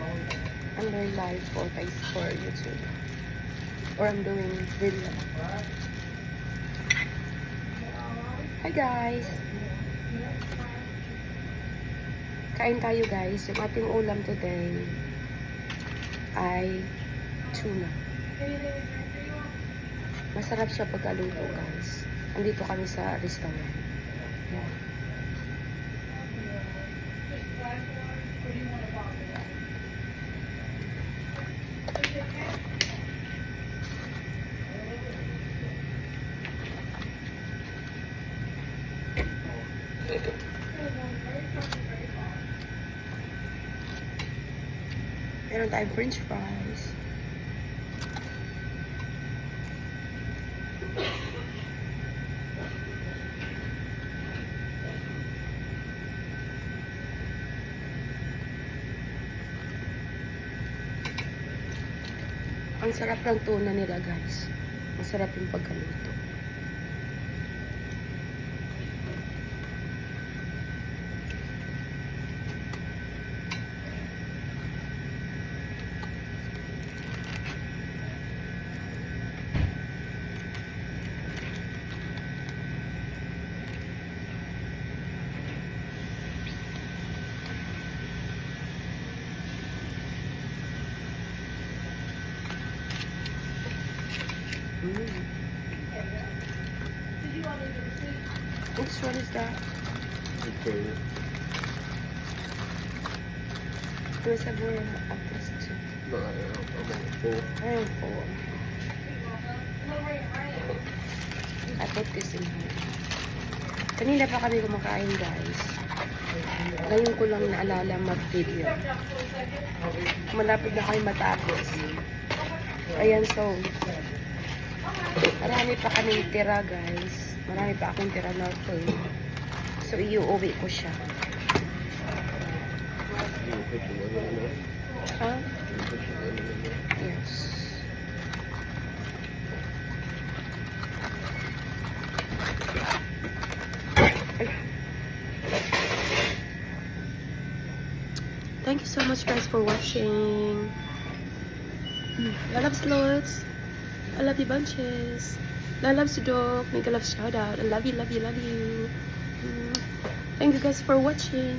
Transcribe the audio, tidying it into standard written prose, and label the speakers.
Speaker 1: I'm doing live for YouTube. Or I'm doing video. Hi guys! Kain tayo guys. Yung ating ulam today ay tuna. Masarap siya pagkaluto guys. Andito kami sa restaurant. Yan. Meron tayong french fries. Ang sarap ng tuna nila guys. Ang sarap yung pagkaluto. Which one is that? There's a board of this too.
Speaker 2: No, I'm on 4.
Speaker 1: I am 4. I put this in here. Kanina pa kami kumakain guys. Ngayon ko lang naalala mag-video. Malapit na kayo matapos. Ayan, so marami pa kaming tira guys. Marami pa akong tira na food. So iuwi ko siya. Huh? Yes. Thank you so much guys for watching. I love slots. I love you bunches. I love Sudok. Make a love shout out. I love you, love you, love you. Thank you guys for watching.